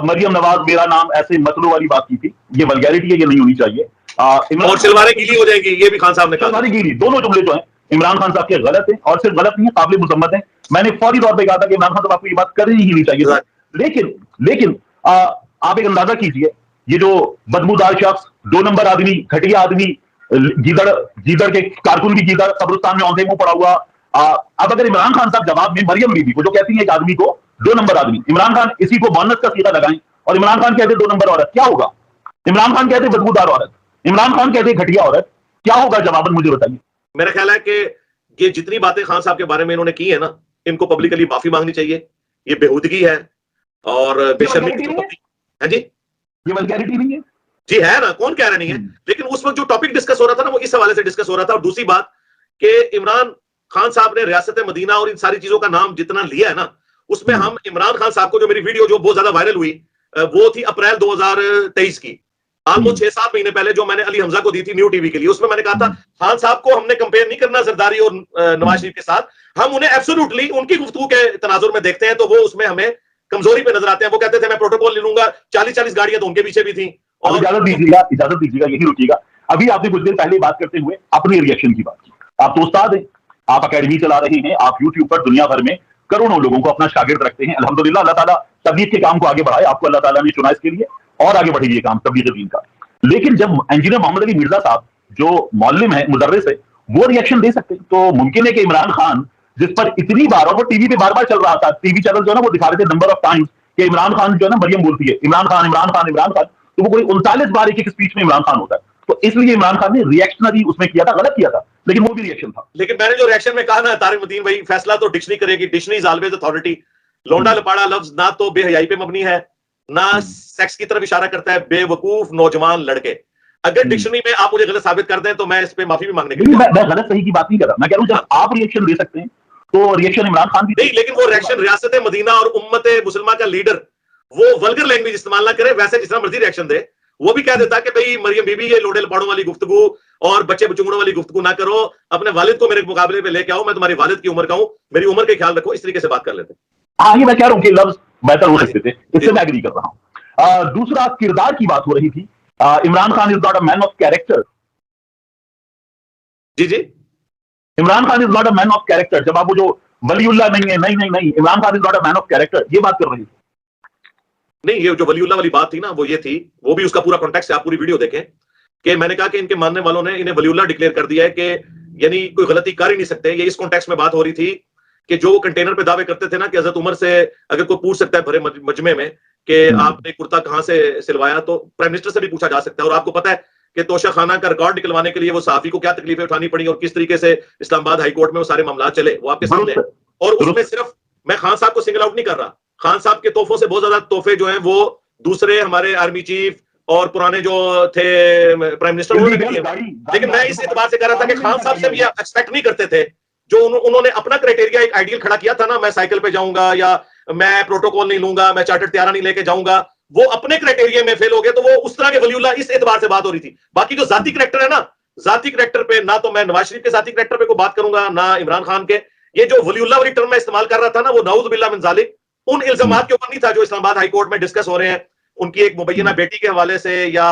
मरियम नवाज मेरा नाम ऐसे मतलों वाली बात की थी, ये वल्गैरिटी है, ये नहीं होनी चाहिए। और सलवारें गीली हो जाएंगी, ये भी खान साहब ने कहा। सलवारें गीली, दोनों जुमले जो है इमरान खान साहब के गलत है, और सिर्फ गलत नहीं है, काबिल मुसम्मत है। मैंने फौरी तौर पर कहा था कि इमरान खान साहब आपको ये बात करनी ही नहीं चाहिए। लेकिन लेकिन आप एक अंदाजा कीजिए, ये जो बदबूदार शख्स, 2 नंबर आदमी, घटिया आदमी, गीदड़ के कारकुन की गीदड़ कब्रिस्तान में औंधे मुंह पड़ा हुआ, अब अगर इमरान खान साहब जवाब में मरियम बीबी को जो कहती है एक आदमी को 2 नंबर आदमी, इमरान खान इसी को बोनस का सीधा लगाएं और इमरान खान कहते 2 नंबर औरत, क्या होगा? इमरान खान कहते बदबूदार औरत, इमरान खान कहते घटिया औरत, क्या होगा? जवाबन मुझे बताइए। मेरा ख्याल है कि ये जितनी बातें खान साहब के बारे में इन्होंने की है ना, इनको पब्लिकली माफी मांगनी चाहिए। ये बेहूदगी है और बेशर्मी है जी। ये वल्गैरिटी नहीं है जी, है ना, कौन कह रहा नहीं है। लेकिन उस वक्त जो टॉपिक डिस्कस हो रहा था ना वो इस हवाले से डिस्कस हो रहा था। और दूसरी बात कि इमरान खान साहब ने रियासत मदीना और इन सारी चीजों का नाम जितना लिया है ना, उसमें हम इमरान खान साहब को, जो मेरी वीडियो जो बहुत ज्यादा वायरल हुई वो थी अप्रैल 2023 की, ऑलमोस्ट 6-7 महीने पहले, जो मैंने अली हमजा को दी थी न्यू टीवी के लिए। उसमें मैंने कहा था खान साहब को हमने कंपेयर नहीं करना जरदारी और नवाज शरीफ के साथ, हम उन्हें एब्सोल्युटली उनकी गुफ्तगू के तनाजुर में देखते हैं तो वो उसमें हमें कमजोरी पे नजर आते हैं। वो कहते थे मैं प्रोटोकॉल ले लूंगा, 40-40 गाड़ियां तो उनके पीछे भी थी। और इजाजत दीजिएगा, यही रुकिएगा। अभी आपने कुछ देर पहले बात करते हुए अपने रिएक्शन की बात की। आप तो उस्ताद हैं, आप अकेडमी चला रहे हैं, आप यूट्यूब पर दुनिया भर में करोड़ों लोगों को अपना शागिर्द रखते हैं। अल्हम्दुलिल्लाह, अल्लाह ताला तबलीग के काम को आगे बढ़ाए, आपको अल्लाह ताला ने चुना इसके लिए, और आगे बढ़ेगी ये काम तबलीग दीन का। लेकिन जब इंजीनियर मोहम्मद अली मिर्जा साहब जो मौलम है, मुदर्रिस है, वो रिएक्शन दे सकते हैं, तो मुमकिन है कि इमरान खान जिस पर इतनी बार, और वो टीवी पे बार बार चल रहा था, टीवी चैनल जो है ना वो दिखा रहे थे नंबर ऑफ टाइम्स कि इमरान खान जो है ना मरियम बोलती है इमरान खान इमरान खान इमरान खान, तो वो कोई 39 बार एक स्पीच में इमरान खान होता है। तो इसलिए इमरान खान ने रिएक्शनरी उसमें किया था, गलत किया था, लेकिन वो भी रिएक्शन था। लेकिन मैंने जो रिएक्शन में कहा ना तारिक मदीन भाई, फैसला तो डिक्शनरी करेगी, डिक्शनरी इज ऑलवेज अथॉरिटी। लौंडा लपाड़ा लफ्ज ना तो बेहयाई पे मबनी है, ना सेक्स की तरफ इशारा करता है, बेवकूफ नौजवान लड़के। अगर डिक्शनरी में आप मुझे गलत साबित कर दें तो मैं इस पे माफी भी मांगने के लिए, मैं गलत सही की बात नहीं कर रहा, मैं कह रहा हूं जब आप रिएक्शन दे सकते हैं तो रिएक्शन इमरान खान भी नहीं। लेकिन वो रिएक्शन रियासत मदीना और उम्मत मुसलमान का लीडर वो वल्गर लैंग्वेज इस्तेमाल ना करे, वैसे जितना मर्जी रिएक्शन दे। वो भी कह देता कि भाई मरियम बीबी ये लोड़े लपाड़ों वाली गुफ्तगू और बच्चे बचुंगड़ों वाली गुफ्तगू ना करो, अपने वालिद को मेरे मुकाबले पे लेके आओ, मैं तुम्हारी वालिद की उम्र का हूं, मेरी उम्र का ख्याल रखो, इस तरीके से बात कर लेते। हाँ, ये मैं कह रहा हूं कि लफ्ज बेहतर हो सकते थे, इससे मैं एग्री कर रहा हूं। दूसरा, किरदार की बात हो रही थी। Imran Khan is not a man of character. जी जी, Imran Khan is not a man of character. जब आप वो जो वलीउल्लाह नहीं है, नहीं नहीं नहीं, Imran Khan is not a man of character, ये बात कर रही थी। नहीं, ये जो वलीउल्लाह वाली बात थी ना वो ये थी, वो भी उसका पूरा कॉन्टेक्स्ट है, आप पूरी वीडियो देखें कि मैंने कहा कि इनके मानने वालों ने इन्हें वलीउल्लाह डिक्लेयर कर दिया है कि यानी कोई गलती कर ही नहीं सकते। ये इस कॉन्टेक्स्ट में बात हो रही थी कि जो कंटेनर पे दावे करते थे ना कि हजरत उमर से अगर कोई पूछ सकता है भरे मजमे में कि आपने कुर्ता कहां से सिलवाया, तो प्राइम मिनिस्टर से भी पूछा जा सकता है। और आपको पता है कि तोशा खाना का रिकॉर्ड निकलवाने के लिए वो सहाफी को क्या तकलीफें उठानी पड़ी और किस तरीके से इस्लामाबाद हाईकोर्ट में वो सारे मामला चले, वो आपके सामने है। और उसमें सिर्फ मैं खान साहब को सिंगल आउट नहीं कर रहा, खान साहब के तोहफों से बहुत ज्यादा तोहफे जो हैं वो दूसरे हमारे आर्मी चीफ और पुराने जो थे प्राइम मिनिस्टर उन्होंने भी दिए। लेकिन मैं इस एतबार से कह रहा था कि खान साहब से भी एक्सपेक्ट नहीं करते थे जो उन्होंने अपना क्राइटेरिया एक आइडियल खड़ा किया था ना, मैं साइकिल पे जाऊंगा या मैं प्रोटोकॉल नहीं लूंगा, मैं चार्टर्ड तैयारा नहीं लेके जाऊंगा, वो अपने क्राइटेरिया में फेल हो गए। तो वो उस तरह के वलीउल्लाह इस एतबार से बात हो रही थी। बाकी जो जाती करैक्टर है ना, जाती करैक्टर पे ना तो मैं नवाज शरीफ के जाती करैक्टर पे कोई बात करूंगा ना इमरान खान के। ये जो वलीउल्लाह वाली टर्म मैं इस्तेमाल कर रहा था ना, वो नाउज़ बिल्लाह मिन ज़ालिक उन इल्जामात के ऊपर नहीं था जो इस्लामाबाद हाईकोर्ट में डिस्कस हो रहे हैं उनकी एक मुबैयना बेटी के हवाले से या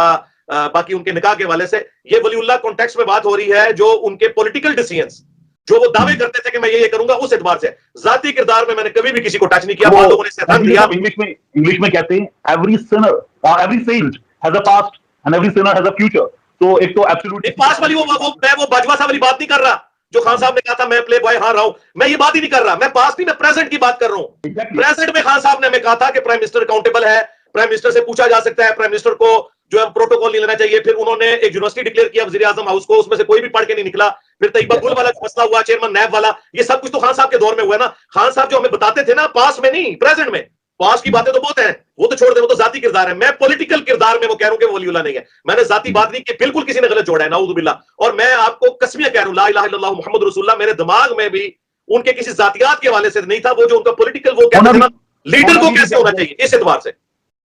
बाकी उनके निकाह के हवाले से। ये वलीउल्लाह कॉन्टेक्स्ट में बात हो रही है जो उनके पॉलिटिकल डिसीजंस जो वो दावे करते थे कि मैं ये करूंगा, उस एतबार से जाती किरदार में मैंने कभी भी किसी को टच नहीं किया। लोगों ने इस्तेमाल किया। इंग्लिश में कहते हैं every sinner every saint has a past and every sinner has a future. तो एक तो एब्सोल्यूट पास्ट वाली मैं वो बाजवा साहब वाली बात नहीं कर रहा जो खान साहब ने कहा था मैं प्ले बॉय हां रहा हूं, मैं ये बात ही नहीं कर रहा। मैं पास्ट नहीं, मैं प्रेजेंट की बात कर रहा हूं। प्रेजेंट में खान साहब ने हमें कहा था कि प्राइम मिनिस्टर अकाउंटेबल है, प्राइम मिनिस्टर से पूछा जा सकता है, प्राइम मिनिस्टर को जो है प्रोटोकॉल नहीं लेना चाहिए। फिर उन्होंने एक यूनिवर्सिटी डिक्लेयर किया वजीर आजम हाउस को, उसमें से कोई भी पढ़ के नहीं निकला फिर तैयबा गुल वाला जो मसला हुआ, चेयरमैन नैब वाला, ये सब कुछ तो खान साहब के दौर में हुआ ना। खान साहब जो हमें बताते थे ना, पास में नहीं प्रेजेंट में, पास की बातें तो बहुत हैं, वो तो छोड़ दे, वो तो जाती किरदार है। मैं पॉलिटिकल किरदार में वो कह रहा हूं कि वो वलीउल्लाह नहीं है। मैंने जाती बात नहीं की, बिल्कुल किसी ने गलत जोड़ा है, नाउजुबिल्लाह। और मैं आपको कसमिया कह रहा हूं, ला इलाहा इल्लल्लाह मुहम्मद रसूलुल्लाह, मेरे दिमाग में भी उनके किसी जातियात के हवाले से नहीं था। वो जो उनका पॉलिटिकल वो कहते थे ना, लीडर को कैसे होना चाहिए, इस एतबार से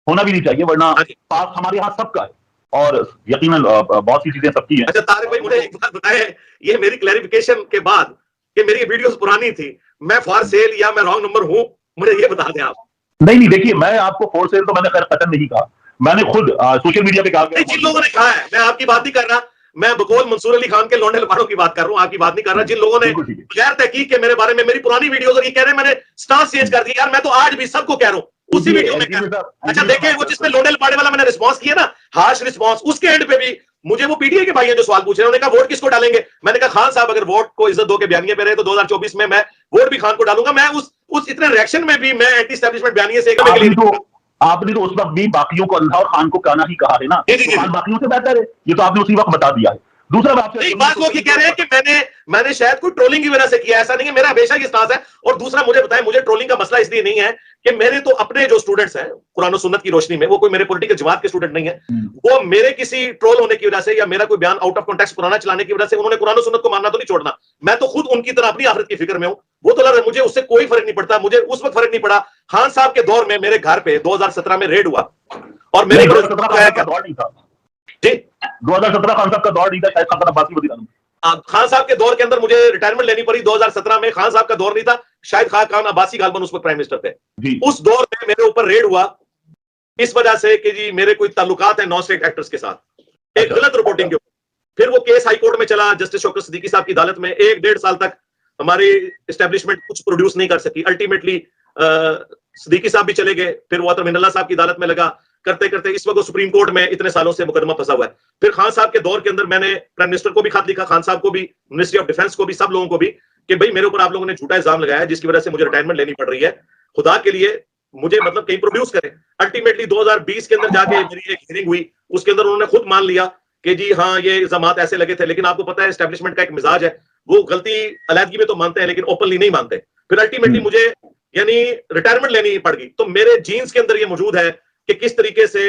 होना भी नहीं चाहिए, वरना पास हमारे यहाँ सबका है और यकीनन बहुत सी चीजें सबकी हैं। अच्छा तारिक भाई, मुझे एक बात बताएं, ये मेरी क्लैरिफिकेशन के बाद कि मेरी वीडियोस पुरानी थी, मैं फॉर सेल या मैं रॉन्ग नंबर हूं, मुझे ये बता दें आप। नहीं, देखिए, मैं आपको फॉर सेल तो मैंने खैर कतन नहीं कहा, मैंने खुद सोशल मीडिया पे कहा। जिन लोगों ने कहा है, मैं आपकी बात नहीं कर रहा, मैं बकौल मंसूर अली खान के लौंडे लपाड़ों की बात कर रहा हूं, आपकी बात नहीं कर रहा। जिन लोगों ने बगैर तहकीक के मेरे बारे में मेरी पुरानी वीडियोस और ये कह रहे हैं मैंने स्टांस चेंज कर दिया, यार मैं तो आज भी सबको कह रहा हूं उसी वीडियो में। अच्छा देखें, वो जिसमें लौंडे लपाड़े वाला मैंने रिस्पांस किया ना, हार्श रिस्पांस, उसके एंड पे भी मुझे वो पीटीआई के भाई हैं जो सवाल पूछ रहे हैं, उन्होंने कहा वोट किसको डालेंगे। मैंने कहा खान साहब अगर वोट को इज्जत दो के बयानिए पे रहे तो 2024 में मैं वोट भी खान को डालूंगा। मैं उस इतने रिएक्शन में भी मैं एंटी एस्टैब्लिशमेंट बयानिए से आपने तो उस वक्त भी बाकियों को अल्लाह और खान को कहना ही कहा है ना, तो खान बाकियों से बेहतर है, ये तो आपने उसी वक्त बता दिया है। दूसरा बात लोग ये कह रहे हैं कि मैंने शायद कोई ट्रोलिंग की वजह से किया, ऐसा नहीं है, मेरा हमेशा ये स्टांस है। और दूसरा मुझे बताएं, मुझे ट्रोलिंग का मसला इसलिए नहीं है कि मेरे तो अपने जो स्टूडेंट्स हैं कुरान और सुन्नत की रोशनी में, वो कोई मेरे पॉलिटिकल जमात के स्टूडेंट नहीं है, वो मेरे किसी ट्रोल होने की वजह से या मेरा कोई बयान आउट ऑफ कॉन्टेक्स्ट पुराना चलाने की वजह से उन्होंने कुरान और सुन्नत को मानना तो नहीं छोड़ना। मैं तो खुद उनकी तरह अपनी आखिरत की फिक्र में हूं, वो तो लग रहा है, मुझे उससे कोई फर्क नहीं पड़ता। मुझे उस वक्त फर्क नहीं पड़ा, खान साहब के दौर में मेरे घर पे 2017 में रेड हुआ और मेरे 2017 का दौर नहीं था जी, 2017 खान साहब का दौर नहीं था, शायद खान अब्बासी वजीर आज़म। खान साहब के दौर के अंदर मुझे रिटायरमेंट लेनी पड़ी 2017 में, खान साहब का दौर नहीं था, शायद खान अब्बासी गालबन उस वक्त प्राइम मिनिस्टर थे। उस दौर में मेरे ऊपर रेड हुआ इस वजह से कि जी मेरे कोई ताल्लुकात है नॉन स्टेट एक्टर्स के साथ, एक गलत रिपोर्टिंग के ऊपर। फिर वो केस हाई कोर्ट में चला, जस्टिस शौकत सिद्दीकी साहब की अदालत में 1-1.5 साल तक हमारी एस्टेब्लिशमेंट कुछ प्रोड्यूस नहीं कर सकी। अल्टीमेटली सिद्दीकी साहब भी चले गए, फिर वो मिनल्ला साहब की अदालत में लगा, करते करते इस वक्त सुप्रीम कोर्ट में इतने सालों से मुकदमा फंसा हुआ है। फिर खान साहब के दौर के अंदर मैंने प्राइम मिनिस्टर को भी खत लिखा, खान साहब को भी, मिनिस्ट्री ऑफ डिफेंस को भी, सब लोगों को भी, कि भाई मेरे ऊपर आप लोगों ने झूठा इल्जाम लगाया है जिसकी वजह से मुझे रिटायरमेंट लेनी पड़ रही है, खुदा के लिए मुझे मतलब कहीं प्रोड्यूस करें। अल्टीमेटली 2020 के अंदर जाके मेरी एक हियरिंग हुई, उसके अंदर उन्होंने खुद मान लिया कि जी हाँ ये इल्जामात ऐसे लगे थे। लेकिन आपको पता है एस्टेब्लिशमेंट का एक मिजाज है, वो गलती अलहदगी में तो मानते हैं लेकिन ओपनली नहीं मानते। फिर अल्टीमेटली मुझे यानी रिटायरमेंट लेनी पड़ गई। तो मेरे जीन्स के अंदर ये मौजूद है कि किस तरीके से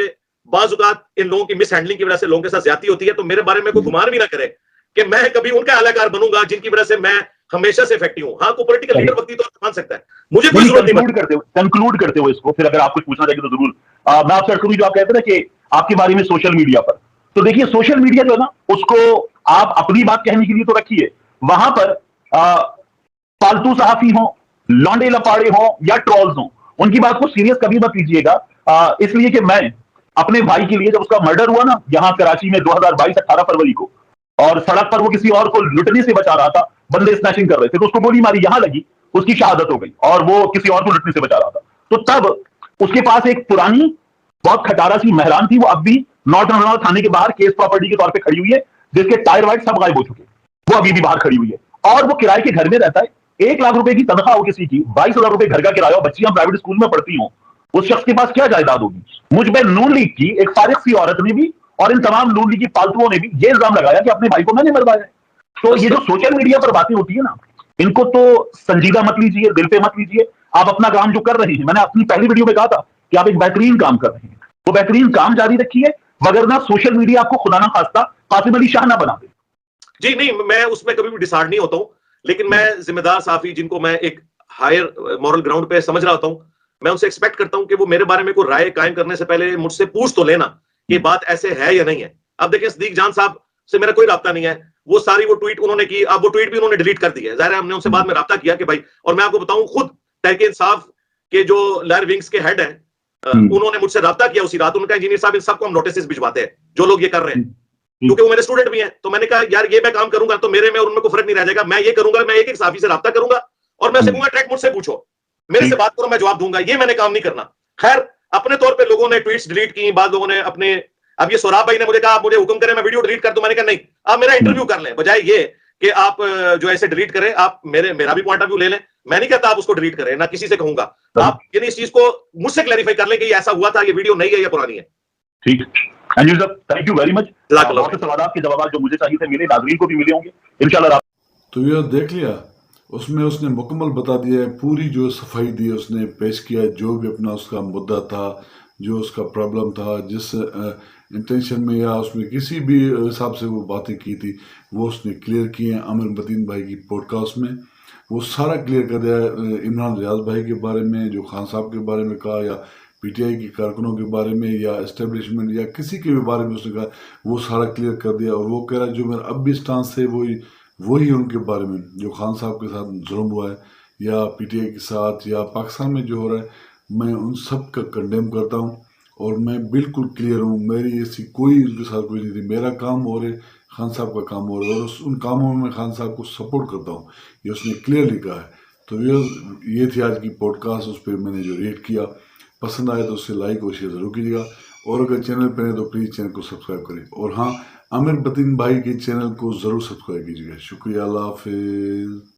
बाजुकात इन लोगों की मिस हैंडलिंग की वजह से लोगों के साथ ज्यादती होती है। तो मेरे बारे में कोई गुमान भी ना करे कि मैं कभी उनका अलाकार बनूंगा जिनकी वजह से मैं हमेशा से इफेक्टिव हूं। हाँ, को पॉलिटिकल लीडर वक्ती तो मान सकता है, मुझे कोई जरूरत नहीं। कंक्लूड करते हुए इसको, फिर अगर आप कुछ पूछना चाहिए तो जरूर मैं आपसे करूँ। जो आप कहते हैं ना कि आपके बारे में सोशल मीडिया पर, तो देखिए सोशल मीडिया जो है ना, उसको आप अपनी बात कहने के लिए तो रखिए, वहां पर फालतू सहाफी हो, लौंडे लपाड़े हो या ट्रोल्स हो, उनकी बात को सीरियस कभी मत लीजिएगा। इसलिए कि मैं अपने भाई के लिए, जब उसका मर्डर हुआ ना यहां कराची में 2022 18 फरवरी को, और सड़क पर वो किसी और को लुटने से बचा रहा था, बंदे स्नैचिंग कर रहे थे, तो उसको गोली मारी, यहां लगी, उसकी शहादत हो गई, और वो किसी और को लुटने से बचा रहा था। तो तब उसके पास एक पुरानी बहुत खटारा सी मेहरान थी, वो अब भी नॉर्थ नौजवान थाने के बाहर केस प्रॉपर्टी के तौर पर खड़ी हुई है, जिसके टायर वाइट सब गायब हो चुके, वो अभी भी बाहर खड़ी हुई है, और वो किराए के घर में रहता है। 1 लाख रुपए की तनख्वाह हो किसी की, 22,000 रुपए घर का किराया हो, बच्चियां प्राइवेट स्कूल में पढ़ती हो, उस शख्स के पास क्या जायदाद होगी। मुझ पे नून लीग की एक फारिग सी औरत ने भी और इन तमाम नून लीग की फालतुओं ने भी ये इल्जाम लगाया कि अपने भाई को मैंने मरवाया है। तो ये जो सोशल मीडिया पर बातें होती है ना, इनको तो संजीदा मत लीजिए, दिल पे मत लीजिए। आप अपना काम जो कर रहे हैं, मैंने अपनी पहली वीडियो में कहा था कि आप एक बेहतरीन काम कर रहे हैं, तो बेहतरीन काम जारी रखिए, मगर ना सोशल मीडिया आपको खुदा ना खास्ता कासिम अली शाह ना बना दे। जी नहीं, मैं उसमें कभी भी डिसाइड नहीं होता हूं, लेकिन मैं जिम्मेदार साफी जिनको मैं एक हायर मॉरल ग्राउंड पे समझ रहा होता हूं, मैं उनसे एक्सपेक्ट करता हूं कि वो मेरे बारे में कोई राय कायम करने से पहले मुझसे पूछ तो लेना कि बात ऐसे है या नहीं है। अब देखिए, सदीक जान साहब से मेरा कोई राब्ता नहीं है, वो सारी वो ट्वीट उन्होंने की, अब वो ट्वीट भी उन्होंने डिलीट कर दी है। जाहिर है हमने उनसे बाद में राब्ता किया कि भाई, और मैं आपको बताऊं खुद तहरीक इंसाफ के जो लहर विंग्स के हेड हैं, उन्होंने मुझसे राब्ता किया उसी रात। उनका इंजीनियर साहब इन सबको हम नोटिस भिजवाते हैं जो लोग ये कर रहे हैं, क्योंकि वो मेरे स्टूडेंट भी हैं। तो मैंने कहा यार ये मैं काम करूंगा तो मेरे में और उनमें कोई फर्क नहीं रह जाएगा, मैं ये करूंगा, मैं एक एक साफी से राब्ता करूंगा और मैं कहूंगा ट्रैक मुझसे पूछो, मेरे से बात करो, मैं जवाब दूंगा। ये मैंने काम नहीं करना। खैर, अपने तौर पे लोगों ने ट्वीट्स डिलीट की, बाद लोगों ने अपने, अब ये सोराब भाई ने मुझे कहा आप मुझे हुक्म करें मैं वीडियो डिलीट कर दूं, मैंने कहा नहीं, आप मेरा इंटरव्यू कर लें, बजाय ये कि आप जो ऐसे डिलीट करें, आप मेरा भी पॉइंट ऑफ व्यू ले लें। मैं नहीं कहता आप उसको डिलीट करें, ना किसी से कहूंगा, आप यानी इस चीज को मुझसे क्लैरिफाई कर लें कि ऐसा हुआ था, ये वीडियो नई है या पुरानी है। ठीक, थैंक यू वेरी मच। सवाल के जवाब जो मुझे चाहिए थे मिले, नाज़रीन को भी मिले होंगे इंशाल्लाह। तो ये देख लिया, उसमें उसने मुकम्मल बता दिया है, पूरी जो सफाई दी है उसने पेश किया है, जो भी अपना उसका मुद्दा था, जो उसका प्रॉब्लम था, जिस इंटेंशन में या उसमें किसी भी हिसाब से वो बातें की थी, वो उसने क्लियर की हैं आमिर मतीन भाई की पॉडकास्ट में। वो सारा क्लियर कर दिया है, इमरान रियाज भाई के बारे में, जो खान साहब के बारे में कहा, या पीटीआई के कारकुनों के बारे में, या एस्टेब्लिशमेंट, या किसी के भी बारे में उसने कहा, वो सारा क्लियर कर दिया। और वो कह रहा है जो मेरा अब भी स्टांस है वही उनके बारे में, जो खान साहब के साथ जुल्म हुआ है, या पीटीआई के साथ, या पाकिस्तान में जो हो रहा है, मैं उन सब का कंडेम करता हूँ। और मैं बिल्कुल क्लियर हूँ, मेरी ऐसी कोई उनके साथ कोई नहीं थी, मेरा काम और है, खान साहब का काम और है, और उन कामों में मैं खान साहब को सपोर्ट करता हूँ, ये उसने क्लियरली कहा है। तो ये थी आज की पॉडकास्ट, उस पर मैंने जो रेट किया। पसंद आए तो उससे लाइक और शेयर ज़रूर कीजिएगा, और अगर चैनल पर है तो प्लीज़ चैनल को सब्सक्राइब करें। और हाँ, आमिर मतीन भाई के चैनल को ज़रूर सब्सक्राइब कीजिएगा। शुक्रिया, अल्लाह हाफिज़।